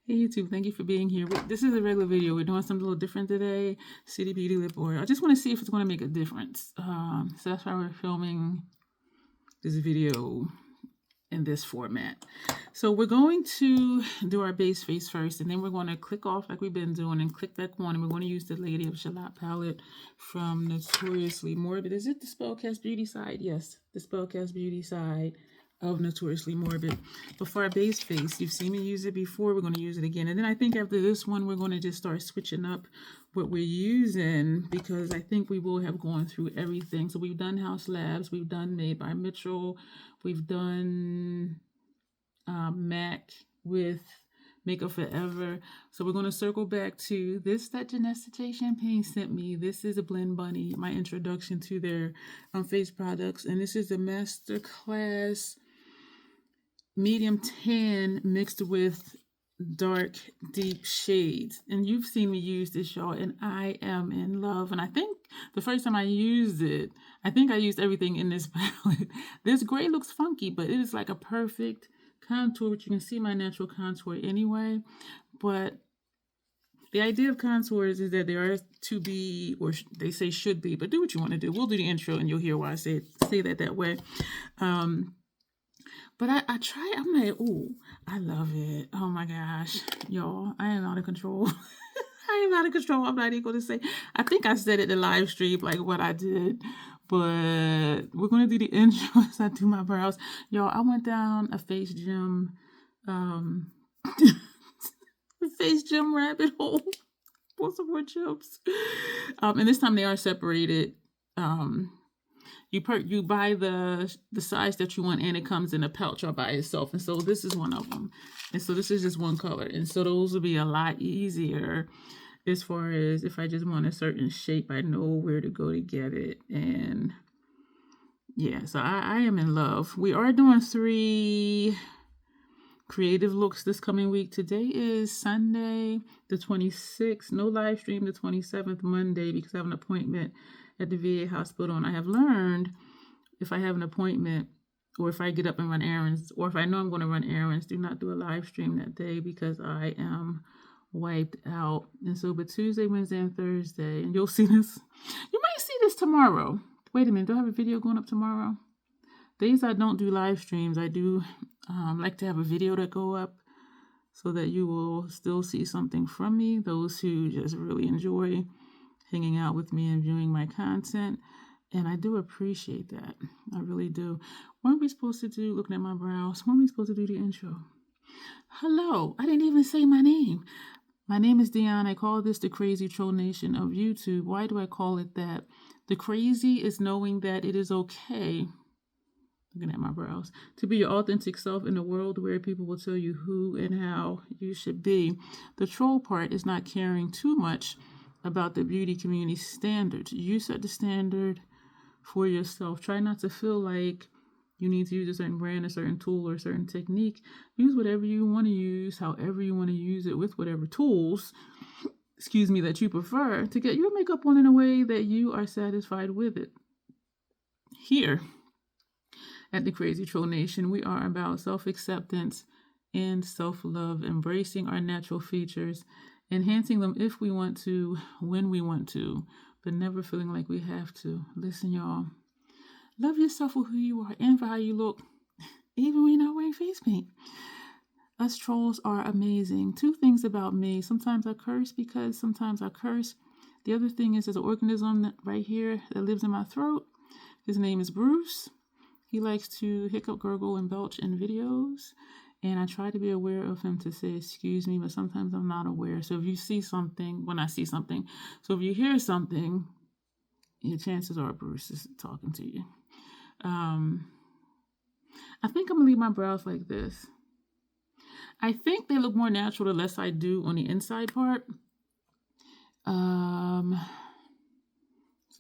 Hey YouTube, thank you for being here. This is a regular video. We're doing something a little different today. City Beauty Lip Oil. I just want to see if it's going to make a difference. So that's why we're filming this video in this format. So we're going to do our base face first, and then we're going to click off like we've been doing and click back on, and we're going to use the Lady of Shalott palette from Notoriously Morbid. Is it the Spellcast Beauty side? Yes, the Spellcast Beauty side of Notoriously Morbid. But for our base face, you've seen me use it before, we're going to use it again. And then I think after this one, we're going to just start switching up what we're using, because I think we will have gone through everything. So we've done House Labs, we've done Made by Mitchell, we've done MAC with Makeup Forever. So we're going to circle back to this that Janessa J Champagne sent me. This is a Blend Bunny, my introduction to their face products. And this is a Masterclass medium tan mixed with dark deep shades, and you've seen me use this, y'all, and I am in love. And I think the first time I used it, I think I used everything in this palette. This gray looks funky, but it is like a perfect contour, which you can see my natural contour anyway. But the idea of contours is that they are to be, or they say should be, but do what you want to do. We'll do the intro and you'll hear why I say that way. But I try, I'm like, oh, I love it. Oh my gosh, y'all, I am out of control. I am out of control. I'm not even going to say, I think I said it in the live stream, like what I did, but we're going to do the intro as I do my brows. Y'all, I went down a face gym, face gym rabbit hole for some more chips. And this time they are separated. You buy the size that you want, and it comes in a pouch or by itself. And so this is one of them. And so this is just one color. And so those will be a lot easier as far as if I just want a certain shape, I know where to go to get it. And yeah, so I am in love. We are doing 3 creative looks this coming week. Today is Sunday, the 26th. No live stream the 27th, Monday, because I have an appointment at the VA hospital. And I have learned, if I have an appointment, or if I get up and run errands, or if I know I'm going to run errands, do not do a live stream that day, because I am wiped out. And so, but Tuesday, Wednesday, and Thursday, and you'll see this. You might see this tomorrow. Wait a minute, do I have a video going up tomorrow? Days I don't do live streams, I do like to have a video that go up so that you will still see something from me, those who just really enjoy hanging out with me and viewing my content. And I do appreciate that. I really do. What are we supposed to do? Looking at my brows. When are we supposed to do the intro? Hello. I didn't even say my name. My name is Dion. I call this the Crazy Troll Nation of YouTube. Why do I call it that? The crazy is knowing that it is okay, looking at my brows, to be your authentic self in a world where people will tell you who and how you should be. The troll part is not caring too much about the beauty community standards. You set the standard for yourself. Try not to feel like you need to use a certain brand, a certain tool, or a certain technique. Use whatever you want to use, however you want to use it, with whatever tools, that you prefer, to get your makeup on in a way that you are satisfied with it. Here at the Crazy Troll Nation, we are about self-acceptance and self-love, embracing our natural features, enhancing them if we want to, when we want to, but never feeling like we have to. Listen, y'all, love yourself for who you are and for how you look, even when you're not wearing face paint. Us trolls are amazing. 2 things about me. Sometimes I curse because sometimes I curse. The other thing is there's an organism right here that lives in my throat. His name is Bruce. He likes to hiccup, gurgle, and belch in videos. And I try to be aware of him to say, excuse me, but sometimes I'm not aware. So if you see something, so if you hear something, your chances are Bruce is talking to you. I think I'm going to leave my brows like this. I think they look more natural the less I do on the inside part. So I'm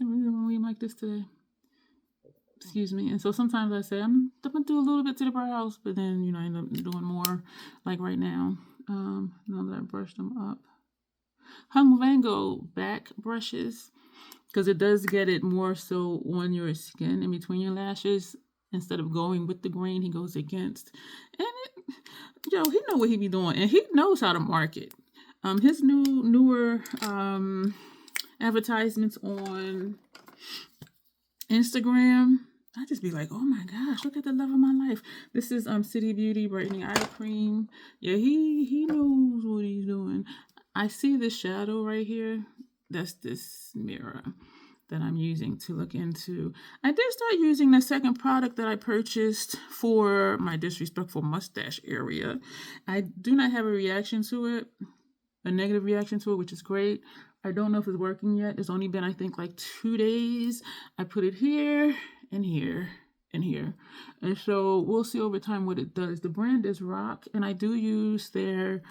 really going to leave them like this today. Excuse me. And so sometimes I say, I'm going to do a little bit to the brows, but then, I end up doing more, like right now. Now that I brushed them up. Hung Van Gogh back brushes, because it does get it more so on your skin in between your lashes. Instead of going with the grain, he goes against. And Yo, he know what he be doing, and he knows how to market. His newer advertisements on Instagram, I just be like, oh my gosh, look at the love of my life. This is City Beauty Brightening Eye Cream. Yeah, he knows what he's doing. I see this shadow right here. That's this mirror that I'm using to look into. I did start using the second product that I purchased for my disrespectful mustache area. I do not have a reaction to it, a negative reaction to it, which is great. I don't know if it's working yet. It's only been, I think, like 2 days. I put it here and here and here. And so we'll see over time what it does. The brand is Rock, and I do use their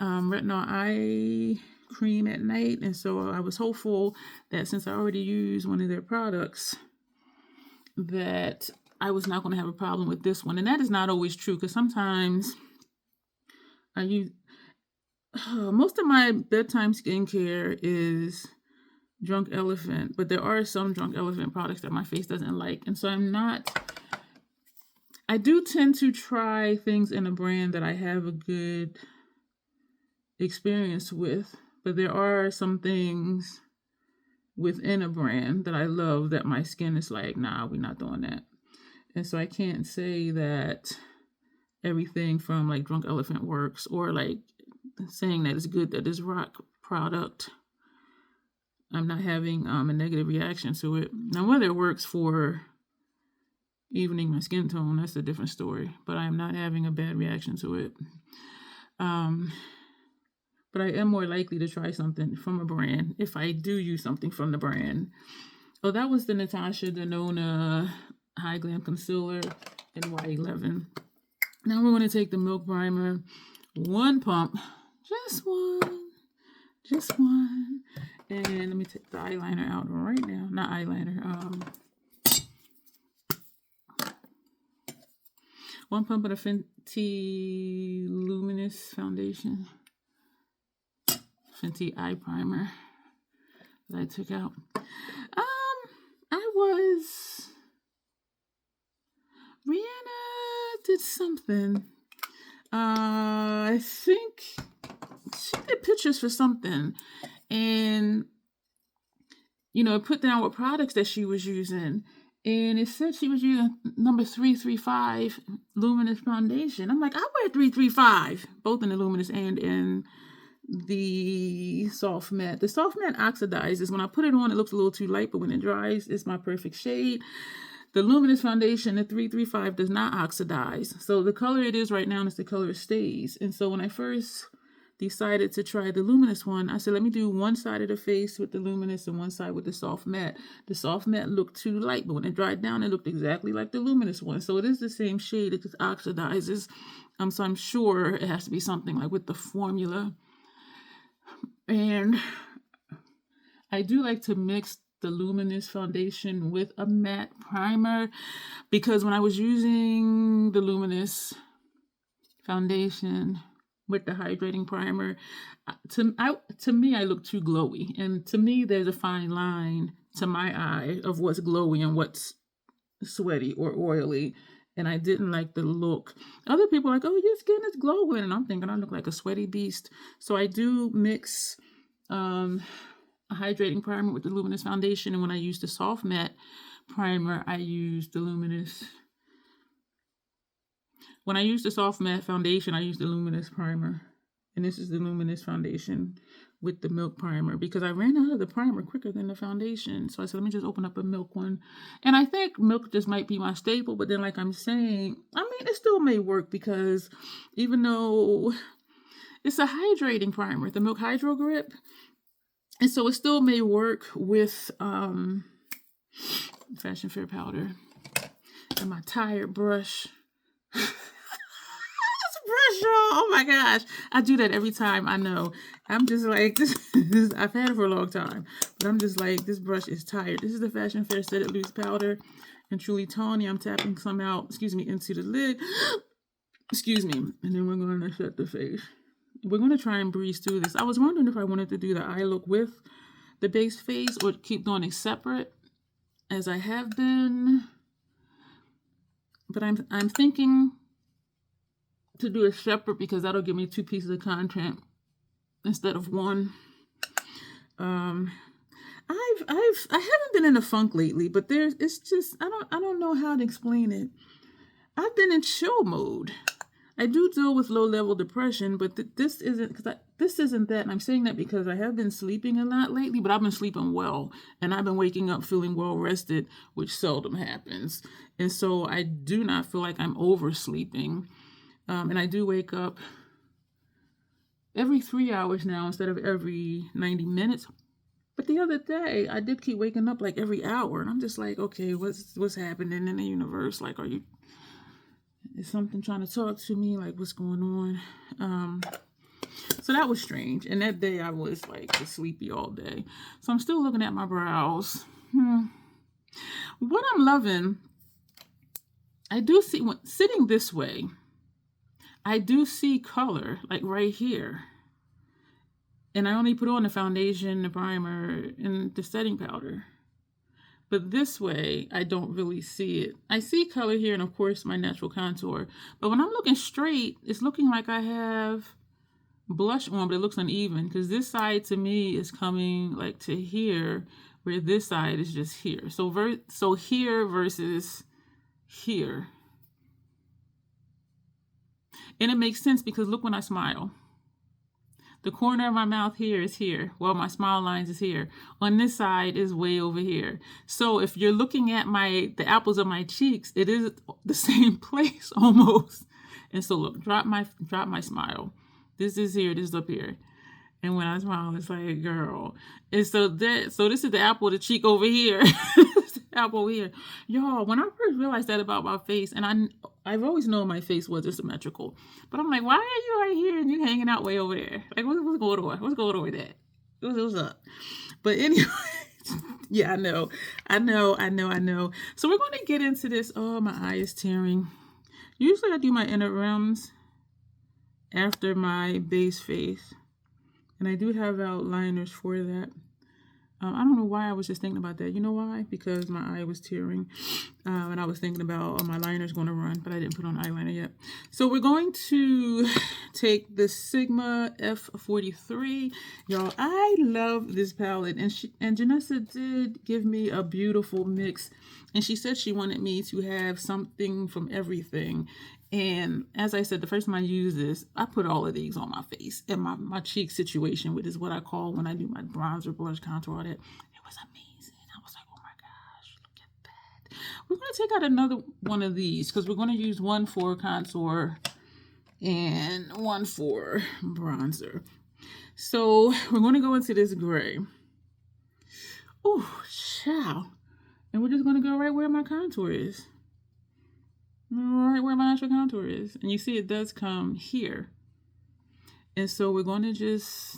retinol eye cream at night. And so I was hopeful that since I already used one of their products, that I was not going to have a problem with this one. And that is not always true, because sometimes I use... most of my bedtime skincare is Drunk Elephant, but there are some Drunk Elephant products that my face doesn't like. And so I do tend to try things in a brand that I have a good experience with, but there are some things within a brand that I love that my skin is like, nah, we're not doing that. And so I can't say that everything from like Drunk Elephant works, or like saying that it's good that this Rock product, I'm not having a negative reaction to it. Now, whether it works for evening my skin tone, that's a different story, but I am not having a bad reaction to it. But I am more likely to try something from a brand if I do use something from the brand. Oh, that was the Natasha Denona High Glam Concealer in Y11. Now we're going to take the Milk Primer, 1 pump, just one. And let me take the eyeliner out right now. Not eyeliner. 1 pump of the Fenty Luminous Foundation. Fenty Eye Primer that I took out. Rihanna did something. I think she did pictures for something, and it put down what products that she was using, and it said she was using number 335 Luminous Foundation. I'm like, I wear 335, both in the Luminous and in the Soft Matte. The Soft Matte oxidizes. When I put it on, it looks a little too light, but when it dries, it's my perfect shade. The Luminous Foundation, the 335, does not oxidize. So the color it is right now is the color it stays. And so when I first decided to try the Luminous one, I said, let me do one side of the face with the Luminous and one side with the Soft Matte. The Soft Matte looked too light, but when it dried down, it looked exactly like the Luminous one. So it is the same shade, it just oxidizes. So I'm sure it has to be something like with the formula. And I do like to mix the Luminous Foundation with a matte primer, because when I was using the Luminous Foundation with the hydrating primer, to me, I look too glowy. And to me, there's a fine line to my eye of what's glowy and what's sweaty or oily. And I didn't like the look. Other people are like, oh, your skin is glowing. And I'm thinking I look like a sweaty beast. So I do mix a hydrating primer with the Luminous Foundation. And when I use the Soft Matte primer, I use the Luminous. When I use the Soft Matte Foundation, I use the Luminous primer. And this is the Luminous Foundation with the Milk Primer, because I ran out of the primer quicker than the foundation. So I said, let me just open up a Milk one. And I think Milk just might be my staple. But then, like I'm saying, it still may work, because even though it's a hydrating primer, the Milk Hydro Grip, and so it still may work with Fashion Fair powder and my tired brush. Oh my gosh, I do that every time. I know. I'm just like, this I've had it for a long time, but I'm just like, this brush is tired. This is the Fashion Fair Set It Loose powder and Truly Tawny. I'm tapping some out, into the lid. Excuse me. And then we're going to set the face. We're going to try and breeze through this. I was wondering if I wanted to do the eye look with the base face or keep doing it separate as I have been. But I'm thinking to do a separate because that'll give me 2 pieces of content instead of one. I haven't been in a funk lately, but it's just I don't know how to explain it. I've been in chill mode. I do deal with low-level depression, but this isn't that. And I'm saying that because I have been sleeping a lot lately, but I've been sleeping well, and I've been waking up feeling well rested, which seldom happens. And so I do not feel like I'm oversleeping, and I do wake up every 3 hours now instead of every 90 minutes. But the other day, I did keep waking up like every hour, and I'm just like, okay, what's happening in the universe? Like, is something trying to talk to me? Like, what's going on? So that was strange. And that day I was like just sleepy all day. So I'm still looking at my brows. What I'm loving, I do see, sitting this way, I do see color like right here. And I only put on the foundation, the primer, and the setting powder. But this way, I don't really see it. I see color here and, of course, my natural contour. But when I'm looking straight, it's looking like I have blush on, but it looks uneven. Because this side, to me, is coming like to here, where this side is just here. So here versus here. And it makes sense because look when I smile. The corner of my mouth here is here. Well, my smile lines is here. On this side is way over here. So if you're looking at the apples of my cheeks, it is the same place almost. And so look, drop my smile. This is here, this is up here. And when I smile, it's like, girl. And so this is the apple of the cheek over here. Apple over here. Y'all, when I first realized that about my face, and I've always known my face was asymmetrical, but I'm like, why are you right here and you hanging out way over there? Like, what's going on? What's going on with that? What's up? But anyway, yeah, I know. So we're going to get into this. Oh, my eye is tearing. Usually I do my inner rims after my base face, and I do have outliners for that. I don't know why I was just thinking about that. You know why? Because my eye was tearing. And I was thinking about, my liner's going to run, but I didn't put on eyeliner yet. So we're going to take the Sigma F43. Y'all, I love this palette. And Janessa did give me a beautiful mix. And she said she wanted me to have something from everything. And as I said, the first time I used this, I put all of these on my face and my cheek situation, which is what I call when I do my bronzer, blush, contour, all that. It was amazing. I was like, oh my gosh, look at that. We're going to take out another one of these because we're going to use one for contour and one for bronzer. So we're going to go into this gray. Oh, child. And we're just going to go right where my contour is. Right where my natural contour is. And you see it does come here. And so we're going to just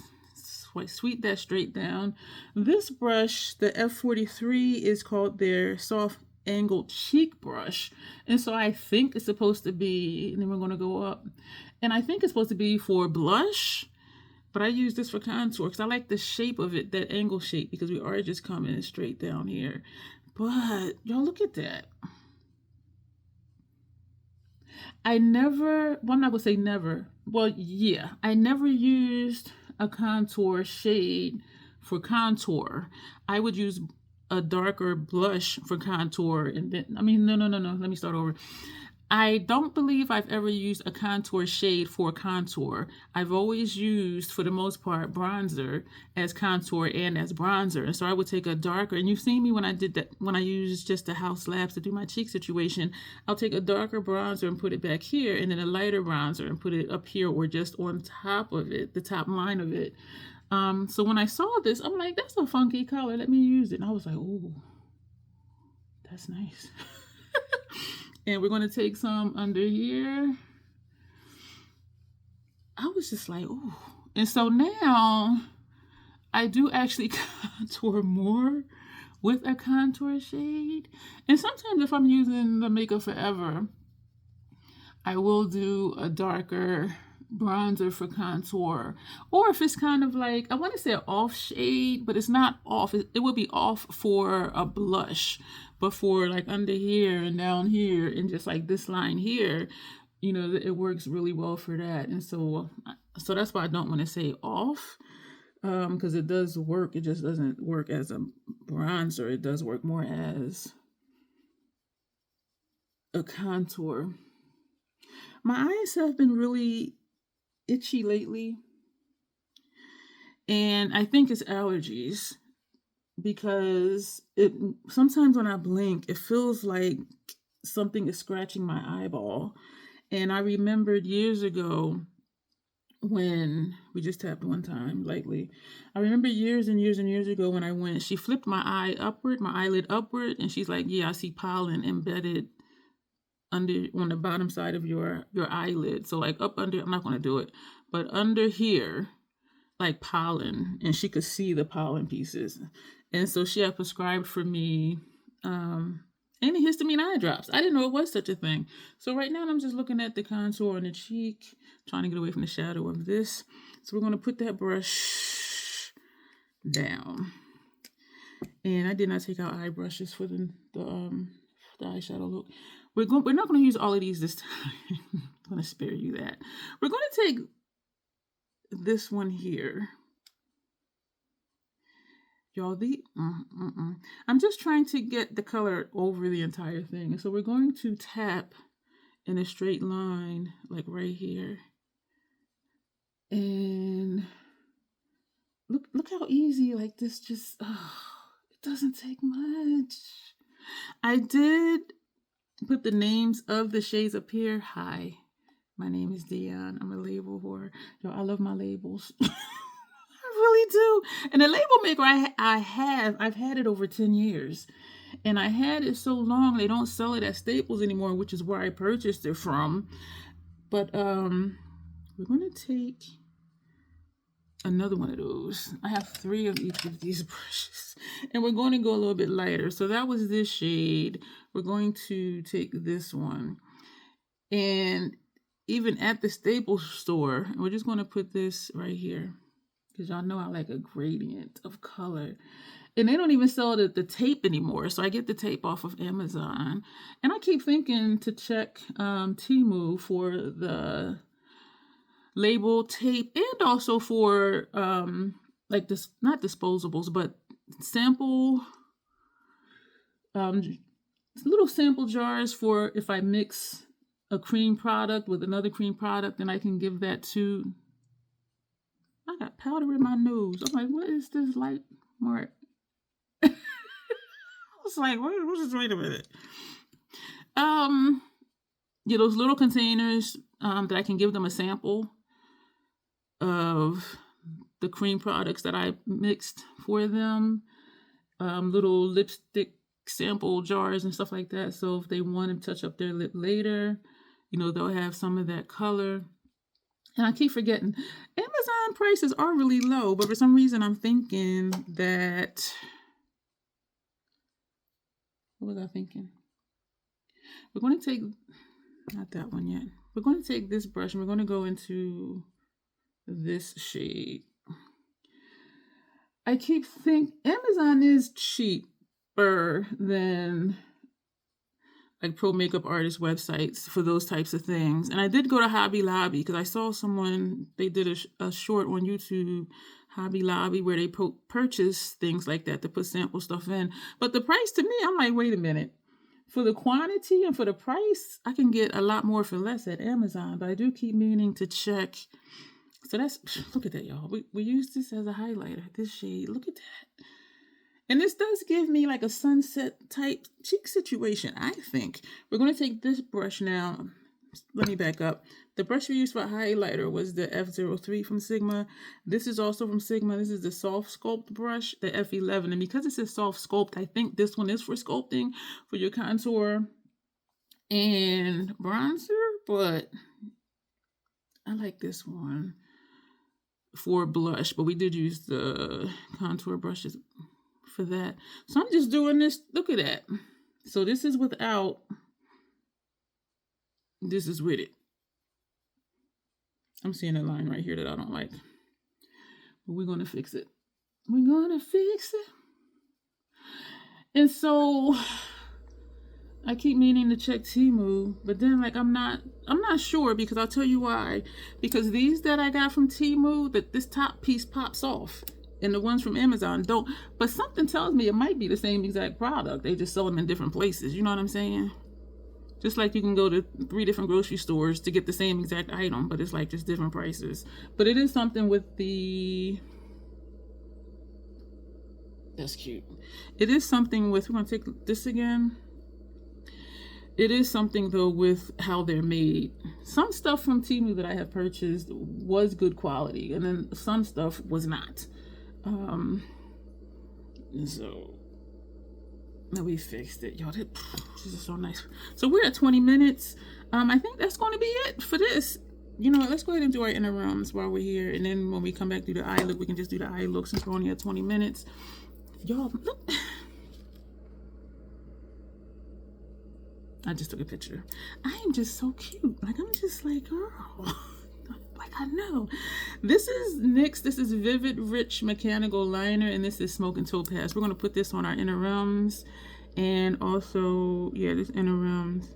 sweep that straight down. This brush, the F43, is called their soft angled cheek brush. And so I think it's supposed to be, and then we're going to go up. And I think it's supposed to be for blush. But I use this for contour because I like the shape of it, that angle shape, because we are just coming straight down here. But y'all look at that. I'm not going to say never. Well, yeah, I never used a contour shade for contour. I would use a darker blush for contour. And then, no. Let me start over. I don't believe I've ever used a contour shade for contour. I've always used, for the most part, bronzer as contour and as bronzer. And so I would take a darker, and you've seen me when I did that, when I used just the house labs to do my cheek situation, I'll take a darker bronzer and put it back here, and then a lighter bronzer and put it up here or just on top of it, the top line of it. So when I saw this, I'm like, that's a funky color. Let me use it. And I was like, oh, that's nice. And we're going to take some under here. I was just like, ooh. And so now I do actually contour more with a contour shade. And sometimes if I'm using the Makeup Forever, I will do a darker bronzer for contour. Or if it's kind of like, I want to say an off shade, but it's not off. It would be off for a blush. But for like under here and down here and just like this line here, you know, it works really well for that. And so that's why I don't want to say off, because it does work. It just doesn't work as a bronzer. It does work more as a contour. My eyes have been really itchy lately, and I think it's allergies, because it sometimes when I blink, it feels like something is scratching my eyeball. And I remembered years ago when we just tapped one time lightly. I remember years and years and years ago when I went, she flipped my eyelid upward, and she's like, yeah, I see pollen embedded under on the bottom side of your eyelid. So like up under, I'm not going to do it, but under here, like pollen, and she could see the pollen pieces. And so she had prescribed for me antihistamine eye drops. I didn't know it was such a thing. So right now I'm just looking at the contour on the cheek, trying to get away from the shadow of this. So we're going to put that brush down. And I did not take out eye brushes for the eyeshadow look. We're not going to use all of these this time. I'm going to spare you that. We're going to take this one here. Y'all, I'm just trying to get the color over the entire thing. And so we're going to tap in a straight line, like right here. And look how easy, like this just, it doesn't take much. I did put the names of the shades up here. Hi, my name is Dion. I'm a label whore. Yo, I love my labels. I really do. And the label maker I've had it over 10 years. And I had it so long they don't sell it at Staples anymore, which is where I purchased it from. But we're going to take another one of those. I have 3 of each of these brushes. And we're going to go a little bit lighter. So that was this shade. We're going to take this one. And even at the Staples store, we're just going to put this right here, because y'all know I like a gradient of color. And they don't even sell the tape anymore. So I get the tape off of Amazon. And I keep thinking to check Temu for the label tape, and also for like this, not disposables, but sample, little sample jars for if I mix a cream product with another cream product, and I can give that to. I got powder in my nose. I'm like, what is this light mark? I was like, wait a minute. Yeah, those little containers that I can give them a sample of the cream products that I mixed for them. Little lipstick sample jars and stuff like that. So if they want to touch up their lip later, you know, they'll have some of that color. And I keep forgetting, Amazon prices are really low, but for some reason I'm thinking that, what was I thinking? We're going to take, not that one yet. We're going to take this brush and we're going to go into this shade. I keep thinking Amazon is cheaper than like pro makeup artist websites for those types of things. And I did go to Hobby Lobby because I saw someone, they did a short on YouTube, Hobby Lobby, where they purchase things like that to put sample stuff in. But the price, to me, I'm like, wait a minute. For the quantity and for the price, I can get a lot more for less at Amazon. But I do keep meaning to check. So that's, look at that, y'all. We use this as a highlighter, this shade. Look at that. And this does give me like a sunset type cheek situation, I think. We're going to take this brush now. Let me back up. The brush we used for highlighter was the F03 from Sigma. This is also from Sigma. This is the Soft Sculpt brush, the F11. And because it says Soft Sculpt, I think this one is for sculpting, for your contour and bronzer. But I like this one for blush. But we did use the contour brushes for that. So I'm just doing this. Look at that. So this is without, this is with it. I'm seeing a line right here that I don't like, but we're going to fix it. We're going to fix it. And so I keep meaning to check Temu, but then like I'm not sure, because I'll tell you why. Because these that I got from Temu, that this top piece pops off, and the ones from Amazon don't. But something tells me it might be the same exact product. They just sell them in different places. You know what I'm saying? Just like you can go to 3 different grocery stores to get the same exact item, but it's like just different prices. But it is something with the... That's cute. It is something with... We're going to take this again. It is something, though, with how they're made. Some stuff from Temu that I have purchased was good quality, and then some stuff was not. So, now we fixed it. Y'all, this is so nice. So we're at 20 minutes. I think that's going to be it for this. You know what? Let's go ahead and do our inner rooms while we're here. And then when we come back through the eye look, we can just do the eye look since we're only at 20 minutes. Y'all, look. I just took a picture. I am just so cute. Like, I'm just like, girl. Like, I know. This is NYX. This is Vivid Rich Mechanical Liner. And this is Smoke and Topaz. We're going to put this on our inner rims. And also, yeah, this inner rims.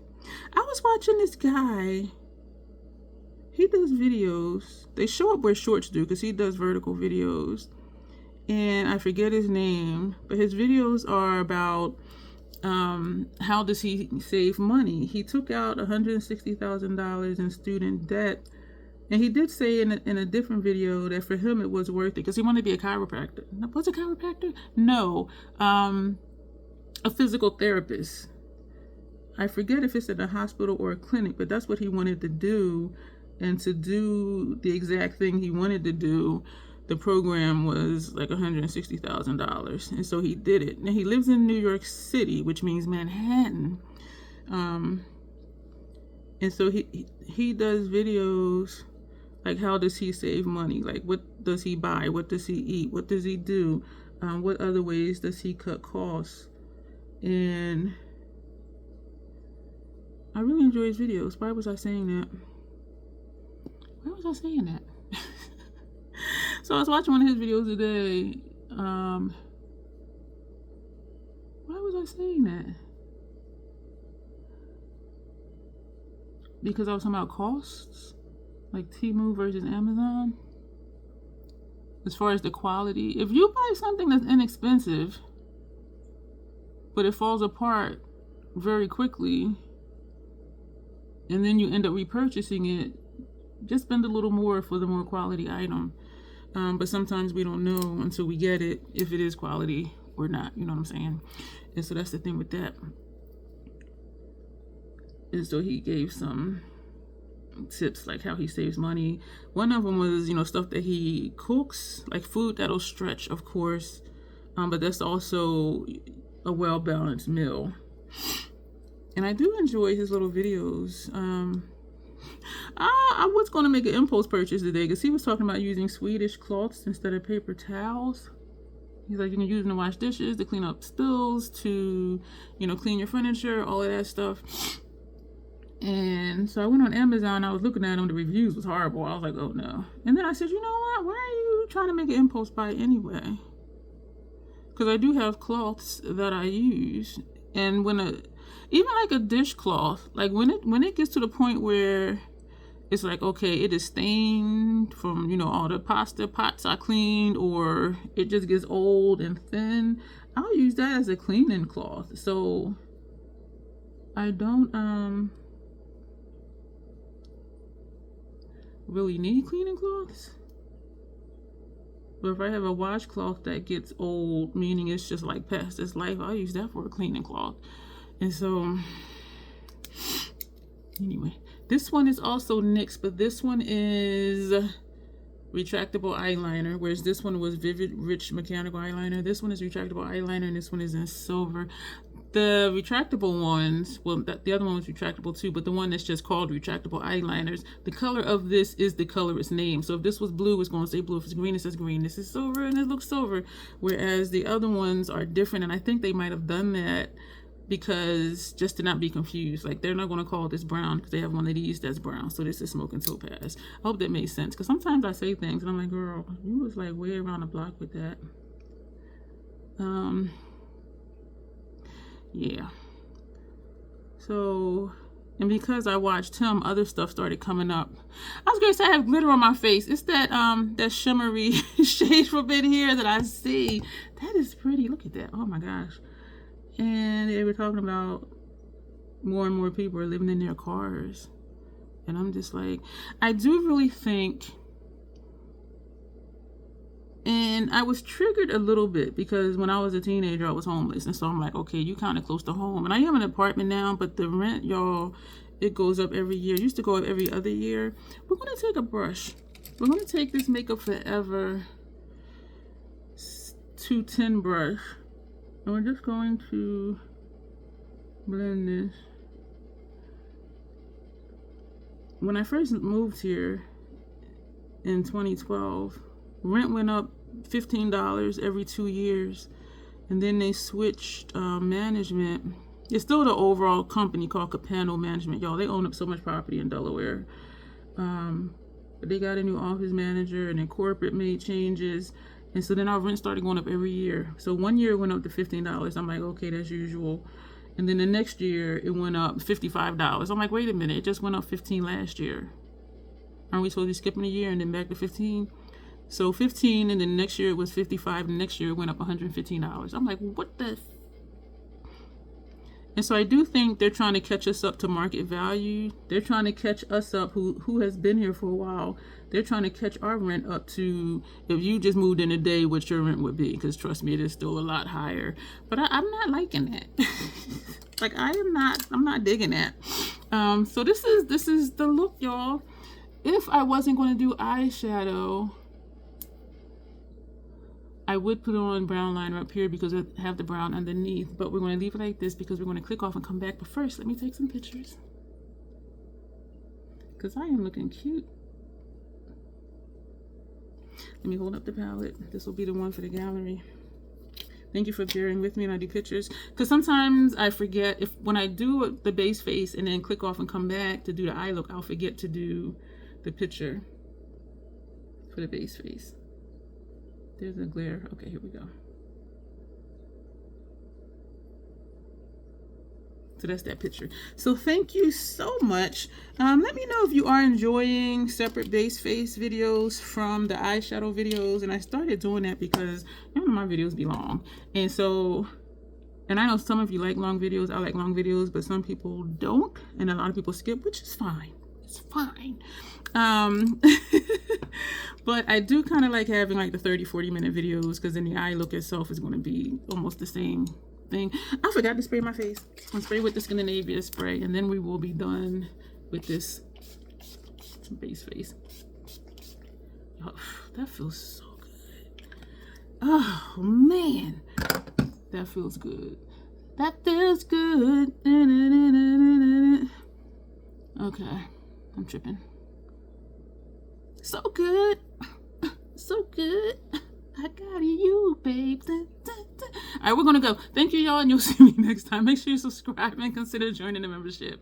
I was watching this guy. He does videos. They show up where shorts do, because he does vertical videos. And I forget his name. But his videos are about... how does he save money? He took out $160,000 in student debt, and he did say in a different video that for him it was worth it because he wanted to be a chiropractor. Was a chiropractor? No, a physical therapist. I forget if it's at a hospital or a clinic, but that's what he wanted to do. And to do the exact thing he wanted to do, the program was like $160,000, and so he did it. Now he lives in New York City, which means Manhattan, and so he does videos like, how does he save money? Like, what does he buy? What does he eat? What does he do? What other ways does he cut costs? And I really enjoy his videos. Why was I saying that? Why was I saying that? So I was watching one of his videos today. Why was I saying that? Because I was talking about costs, like Temu versus Amazon. As far as the quality, if you buy something that's inexpensive, but it falls apart very quickly, and then you end up repurchasing it, just spend a little more for the more quality item. But sometimes we don't know until we get it if it is quality or not. You know what I'm saying? And so that's the thing with that. And so he gave some tips like how he saves money. One of them was, you know, stuff that he cooks, like food that'll stretch, of course. But that's also a well-balanced meal. And I do enjoy his little videos. I was going to make an impulse purchase today because he was talking about using Swedish cloths instead of paper towels. He's like, you can use them to wash dishes, to clean up spills, to, you know, clean your furniture, all of that stuff. And so I went on Amazon. I was looking at them. The reviews was horrible. I was like, oh no. And then I said, you know what? Why are you trying to make an impulse buy anyway? Because I do have cloths that I use. And even like a dishcloth, like when it gets to the point where it's like, okay, it is stained from, you know, all the pasta pots I cleaned, or it just gets old and thin, I'll use that as a cleaning cloth. So I don't really need cleaning cloths. But if I have a washcloth that gets old, meaning it's just like past its life, I'll use that for a cleaning cloth. And so, anyway, this one is also NYX, but this one is retractable eyeliner, whereas this one was Vivid Rich Mechanical Eyeliner. This one is retractable eyeliner, and this one is in silver. The retractable ones, well, the other one was retractable too, but the one that's just called retractable eyeliners, the color of this is the color it's named. So if this was blue, it's going to say blue. If it's green, it says green. This is silver, and it looks silver. Whereas the other ones are different, and I think they might have done that because just to not be confused. Like, they're not going to call this brown because they have one of these that's brown. So this is Smoke and Topaz. I hope that made sense, because sometimes I say things and I'm like, girl, you was like way around the block with that. Yeah. So, and because I watched him, other stuff started coming up. I was gonna say I have glitter on my face. It's that shimmery shade from in here that I see. That is pretty. Look at that. Oh my gosh. And they were talking about more and more people are living in their cars. And I'm just like, I do really think, and I was triggered a little bit because when I was a teenager, I was homeless. And so I'm like, okay, you kind of close to home. And I have an apartment now, but the rent, y'all, it goes up every year. It used to go up every other year. We're going to take a brush. We're going to take this Makeup Forever 210 brush. And we're just going to blend this. When I first moved here in 2012, rent went up $15 every 2 years, and then they switched management. It's still the overall company called Capano Management, y'all. They own up so much property in Delaware. But they got a new office manager, and then corporate made changes, and so then our rent started going up every year. So 1 year it went up to $15. I'm like, okay, that's usual. And then the next year it went up $55. I'm like, wait a minute, it just went up 15 last year. Aren't we supposed to be skipping a year and then back to 15? So 15, and then next year it was 55, and next year it went up $115. I'm like, what the? And so I do think they're trying to catch us up to market value. They're trying to catch us up, who has been here for a while. They're trying to catch our rent up to, if you just moved in a day, what your rent would be. Because trust me, it is still a lot higher. But I'm not liking that. Like, I'm not digging that. So this is the look, y'all. If I wasn't going to do eyeshadow, I would put on brown liner up here because I have the brown underneath, but we're going to leave it like this because we're going to click off and come back. But first, let me take some pictures because I am looking cute. Let me hold up the palette. This will be the one for the gallery. Thank you for bearing with me when I do pictures, because sometimes I forget, when I do the base face and then click off and come back to do the eye look, I'll forget to do the picture for the base face. There's a glare. Okay, here we go. So that's that picture. So thank you so much. Let me know if you are enjoying separate base face videos from the eyeshadow videos. And I started doing that because my videos be long. And so, and I know some of you like long videos. I like long videos, but some people don't. And a lot of people skip, which is fine. It's fine. But I do kind of like having like the 30-40 minute videos, because then the eye look itself is going to be almost the same thing. I forgot to spray my face. I'll spray with the Scandinavia spray, and then we will be done with this base face. Oh, that feels so good. Oh man, that feels good. That feels good. Okay, I'm tripping. So good. So good. I got you, babe. All right, we're going to go. Thank you, y'all, and you'll see me next time. Make sure you subscribe and consider joining the membership.